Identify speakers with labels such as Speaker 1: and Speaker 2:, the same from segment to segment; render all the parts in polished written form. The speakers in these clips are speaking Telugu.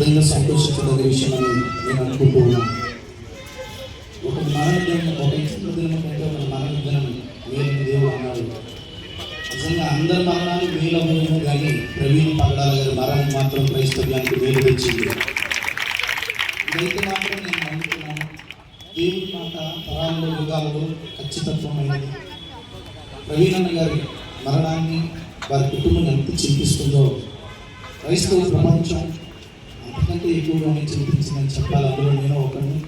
Speaker 1: నిజంగా సంతోషించదగ్గ విషయం అని నేను అనుకుంటూ ఉన్నాను. ఒక మరణదినం, ఒక ఇచ్చిన దినం కంటే ఒక మరణదినం మేలని దేవుడు అన్నాడు. నిజంగా అందరి మరణాలు మేలవును, కానీ ప్రవీణ్ పగడాల గారి మరణం మాత్రం క్రైస్తవ్యానికి మేలు తెచ్చింది. ఇదైతే మాత్రం నేను నమ్ముతున్నాను. దేవుడి మాట తరాల్లో యుగాలలో ఖచ్చితత్వమైనది. ప్రవీణ్ గారి మరణాన్ని వారి కుటుంబం ఎంత చింతిస్తుందో క్రైస్తవ ప్రపంచం అంతకంటే ఎక్కువగానే చింతించిందని చెప్పాలి. అందులో నేను ఒకరిని.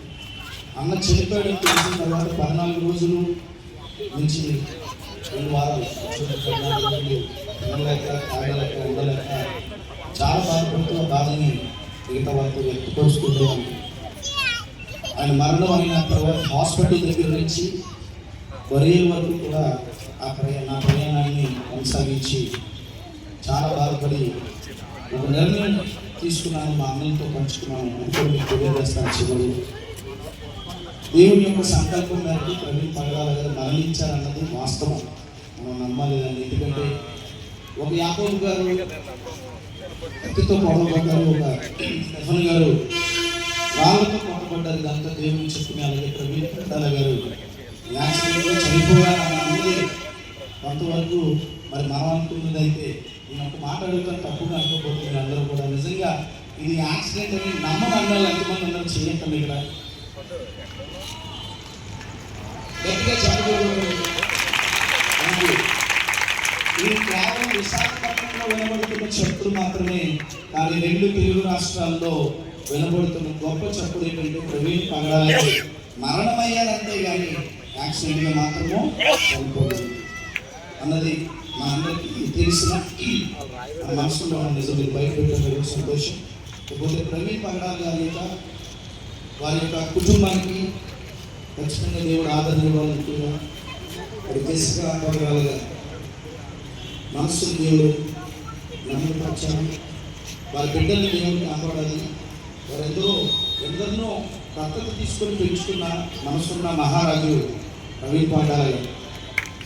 Speaker 1: అన్న చనిపోయాడని తెలిసిన తర్వాత 14 రోజులు నుంచి 2 వారాలు తినలేక, తాగలేక, ఉండలేక చాలా బాధపడుతూ ఆ బాధని మిగతా వాళ్ళతో వ్యక్తపరుచుకుంటూ ఆయన మరణం అయిన తర్వాత హాస్పిటల్ దగ్గర నుంచి వరేలు వరకు కూడా నా ప్రయాణాన్ని కొనసాగించి చాలా బాధపడి ఒక నిర్ణయం తీసుకున్నాను. మా అన్నలతో పంచుకున్నాను. ఇప్పుడు మీకు తెలియజేస్తాను. చివరి దేవుని యొక్క సంకల్పం మేరకు ప్రవీణ్ పగడాల గారు మరణించారన్నది వాస్తవం. మనం నమ్మలేదండి. ఎందుకంటే ఒక యాకోబు గారు కత్తితో పొడవబడ్డారు, ఒక స్టెఫన్ గారు రాళ్ళతో కొట్టబడ్డారు. ఇదంతా దేవుని చెప్పుకునే. అలాగే ప్రవీణ్ పగడాల గారు యాక్సిడెంట్లో చనిపోయారన్నది కొంతవరకు మరి మనం అనుకున్నది. అయితే నేను ఒక మాట అడుగుతాను, తప్పుగా అనుకోబోతుంది అందరూ కూడా. నిజంగా ఇది యాక్సిడెంట్ అని నమ్మని అన్నారు. ఎంతమంది అందరూ చేయటం ఇక్కడ గట్టిగా చెప్పకూడదు. ఇది కేవలం విశాఖపట్నంలో వినబడుతున్న చప్పుడు మాత్రమే, కానీ 2 తెలుగు రాష్ట్రాల్లో వినబడుతున్న గొప్ప చప్పుడు ఏంటంటే ప్రవీణ్ పగడాల మరణమయ్యారంతే, కానీ యాక్సిడెంట్గా మాత్రము చనిపోలేదు అన్నది మా అందరికీ తెలిసిన మనసులో నిజం. మీరు బయట పెట్టడం సంతోషం. ఇకపోతే ప్రవీణ్ పగడాల గారి యొక్క వారి యొక్క కుటుంబానికి ఖచ్చితంగా దేవుడు ఆదరణ ఇవ్వాలనుకున్నా. వారి కేసుగా పగడాల గారు మనసు దేవుడు నమ్మకపరచాలి. వారి బిడ్డల్ని దేవుడిని కాపాడాలి. వారు ఎందరినో దత్తత తీసుకొని పెంచుకున్న మనసున్న మహారాజు ప్రవీణ్ పగడాల గారు.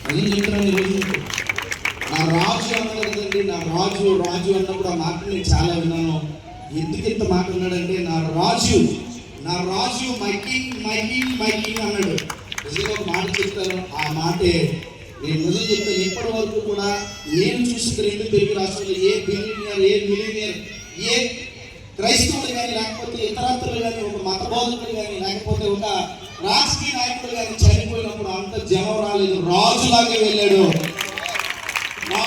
Speaker 1: అది చెప్తున్నాను ఈరోజు. నా రాజు అన్నది కదండి. నా రాజు అన్నప్పుడు ఆ మాట నేను చాలా విన్నాను. ఎందుకంత మాట ఉన్నాడంటే నా రాజు మై కింగ్ అన్నాడు. నిజంగా ఒక మాట చెప్తాను. ఆ మాటే నేను నిజం చెప్తాను. ఇప్పటి వరకు కూడా నేను చూసిన 2 తెలుగు రాష్ట్రాల్లో ఏ మిలినియర్, ఏ క్రైస్తవులు కానీ, లేకపోతే ఇతరత్రులు కానీ, ఒక మత బోధకులు కానీ, లేకపోతే ఒక రాజకీయ నాయకుడు కానీ చనిపోయినప్పుడు అంత జనం రాలేదు. రాజులాగే వెళ్ళాడు. నా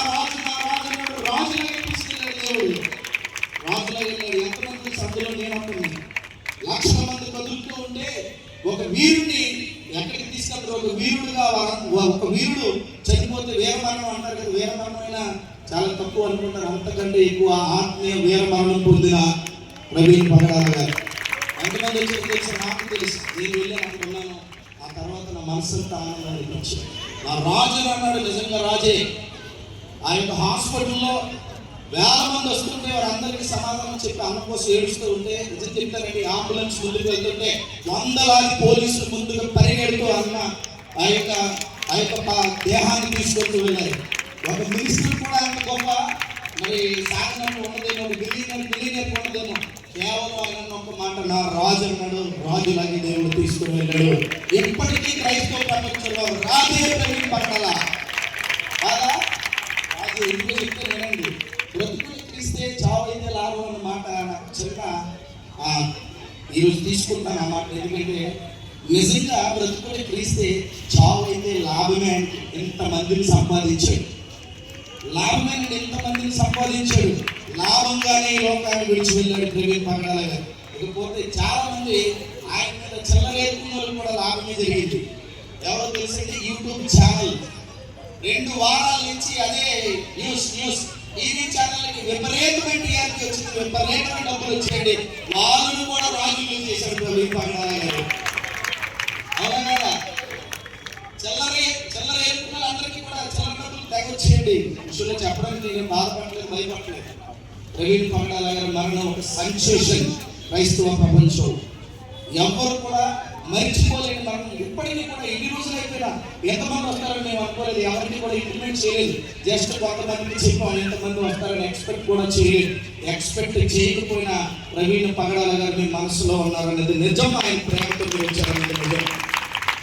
Speaker 1: రాజు అన్నాడు. రాజులాగే తీసుకెళ్ళాడు దేవుడు. రాజులాగే వెళ్ళాడు. ఎంతమంది సందులో నేను అంటుంది 1,00,000 మంది కదులుతూ ఉంటే ఒక వీరుడిని ఎక్కడికి తీసుకెళ్తారు? ఒక వీరుడుగా ఒక వీరుడు చనిపోతే వీరమరణం అంటారు కదా. వీరమరణం అయినా చాలా తక్కువ అనుకుంటారు. అంతకంటే ఎక్కువ ఆత్మీయ వీరమరణం పొందిన ప్రవీణ్ పగడాల గారు. ఎంతమంది వచ్చి తెలుసు? నాకు తెలుసు. నేను వెళ్ళి అనుకున్నాను. ఆ తర్వాత నా మనసంతా ఆనందాన్ని ఇచ్చింది. నా రాజు అన్నాడు. నిజంగా రాజే. ఆ యొక్క హాస్పిటల్లో 1000 మంది వస్తుంటే వారందరికీ సమాధానం చెప్పి అన్న కోసం ఏడుస్తూ ఉంటే, నిజం చెప్తారండి, అంబులెన్స్ ముందుకు వెళ్తుంటే వందలాది పోలీసులు ముందుగా పరిగెడుతూ ఆ యొక్క దేహాన్ని తీసుకొస్తూ వెళ్ళారు. ఒక మినిస్టర్ కూడా అంత గొప్ప మరి సాధనలు ఉండదేమో, బిలియనర్ ఉండదేమో. కేవలం ఆయన ఒక మాట, నా రాజు అన్నాడు. రాజులాగే దేవుడు తీసుకుని వెళ్ళాడు. ఎప్పటికీ క్రైస్తవ ప్రపంచంలో రాజే ప్రవీణ్ పగడాల. కాదా? రాజు ఎందుకు చెప్తే వినండి. బ్రతుకుని క్రీస్తే చావు అయితే లాభం అన్న మాట నాకు చిన్న ఈరోజు తీసుకుంటాను ఆ మాట. ఎందుకంటే నిజంగా బ్రతుకుని క్రీస్తే చావు అయితే లాభమే. ఎంతమందిని సంపాదించాడు. లాభంగానే ఈ లోకాన్ని విడిచి వెళ్ళాడు ప్రవీణ్ పగడాల గారు. ఇకపోతే చాలా మంది ఆయన మీద చెల్లరేకున్న వాళ్ళు కూడా లాభమే జరిగింది. ఎవరో తెలిసింది యూట్యూబ్ ఛానల్ 2 వారాల నుంచి అదే న్యూస్ టీవీ ఛానల్కి విపరీతమైన టీఆర్పీ వచ్చింది. విపరీతమైన డబ్బులు వచ్చాయండి. వాళ్ళను కూడా రాజులు చేశాడు ప్రవీణ్ పగడాల గారు. అవునా కదా? చెల్లరేకున్న అందరికీ కూడా చెల్ల డబ్బులు తగ్గొచ్చేయండి. విషయంలో చెప్పడానికి నేను బాధపడలేదు, భయపడలేదు. ప్రవీణ్ పగడాల గారి మరణం ఒక సెన్సేషన్ క్రైస్తవ ప్రపంచం. ఎవరు కూడా మర్చిపోలేని మరణం. ఇప్పటికీ కూడా ఎన్ని రోజులు అయిపోయినా ఎంతమంది వస్తారని మేము అనుకోలేదు, ఎవరిని కూడా ఇంప్లిమెంట్ చేయలేదు. జస్ట్ కొంతమందికి చెప్పాం ఎంతమంది వస్తారని ఎక్స్పెక్ట్ కూడా చేయలేదు. ఎక్స్పెక్ట్ చేయకపోయినా ప్రవీణ్ పగడాల గారు మీ మనసులో ఉన్నారనేది నిజం. ఆయన ప్రేమతో మీరు వచ్చారనేది నిజం.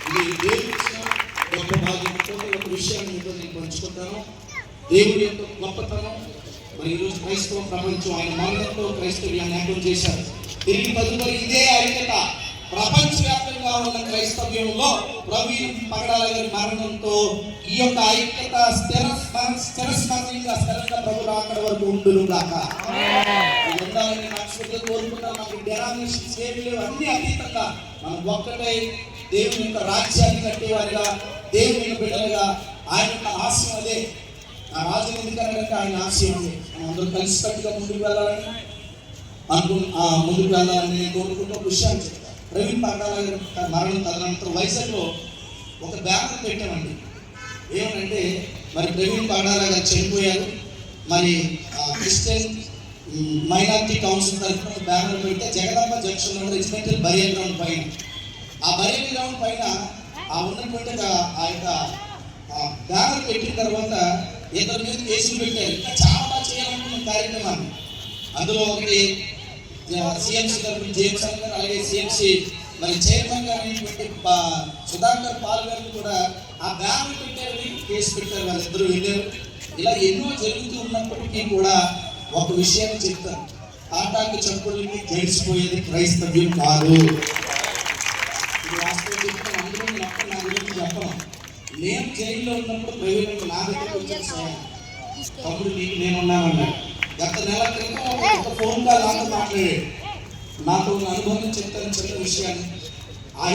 Speaker 1: ఇది దేవుడి ఇచ్చిన గొప్ప భాగ్యంతో ఒక విషయాన్ని మీతో నేను పంచుకుంటాను. దేవుడి యొక్క గొప్పతనం. మరి ఈరోజు క్రైస్తవ ప్రపంచం ఆయన మరణంతో క్రైస్తవ్యాన్ని ఏకం చేశారు. తిరిగి తదుపరి ఇదే ఐక్యత ప్రపంచవ్యాప్తంగా ఉన్న క్రైస్తవ్యంలో ప్రవీణ్ పగడాల గారి మరణంతో ఈ యొక్క ఐక్యత స్థిరంగా ప్రభు అక్కడ వరకు ఉండును గాక. ఉండాలని మనస్ఫూర్తిగా కోరుకుంటాం. మనకి డెనామినేషన్స్ ఏమి లేవు, అన్ని అతీతంగా మనం ఒక్కటై దేవుని యొక్క రాజ్యాన్ని కట్టేవారిగా, దేవుని బిడ్డలుగా ఆయన యొక్క ఆశయం అదే. ఆ రాజు ఎందుకంటే ఆయన ఆశయం అదే. మనం అందరూ కలిసికట్టుగా ముందుకు వెళ్ళాలని నేను కోరుకుంటూ ఒక విషయాన్ని చెప్తాను. ప్రవీణ్ పగడాల గారి మరణం తదనంతరం వైజాగ్లో ఒక బ్యానర్ పెట్టామండి. ఏమనంటే మరి ప్రవీణ్ పగడాల గారు చనిపోయారు, మరి క్రిస్టియన్ మైనారిటీ కౌన్సిల్ తరఫున బ్యానర్ పెడితే Jagadamba junction regimental burial ground పైన, ఆ బరియల్ గ్రౌండ్ పైన ఉన్నటువంటి ఆ యొక్క బ్యానర్ పెట్టిన తర్వాత ఇద్దరు మీద కేసులు పెట్టారు. ఇంకా చాలా చేయాలనుకున్న కార్యక్రమాన్ని. అందులో ఒకటి సిఎంసీ తరఫున జేమ్స్ గారు, అలాగే సిఎంసీ మరి చైర్మన్ గారు సుధాకర్ పాల్ గారిని కూడా ఆ బ్యానర్ పెట్టారని కేసు పెట్టారు. వాళ్ళిద్దరూ వెళ్ళారు. ఇలా ఎన్నో జరుగుతూ ఉన్నప్పటికీ కూడా ఒక విషయాన్ని చెప్తారు. తాటాకు చప్పుడుకి గడిచిపోయేది క్రైస్తవ్యం కాదు. ఇది వాస్తవం చెప్తాను. అందులో నేను అప్పుడు నా గురించి చెప్పను. నేను జైల్లో ఉన్నప్పుడు ప్రవీణ్ నా దగ్గరకు వచ్చేసాను. తమ్ముడు నీకు నేనున్నానన్నాడు. గత నెల క్రితం ఒక ఫోన్ కాల్ నాతో మాట్లాడాడు. నాతో ఉన్న అనుభవం చెప్తాను చిన్న విషయాన్ని.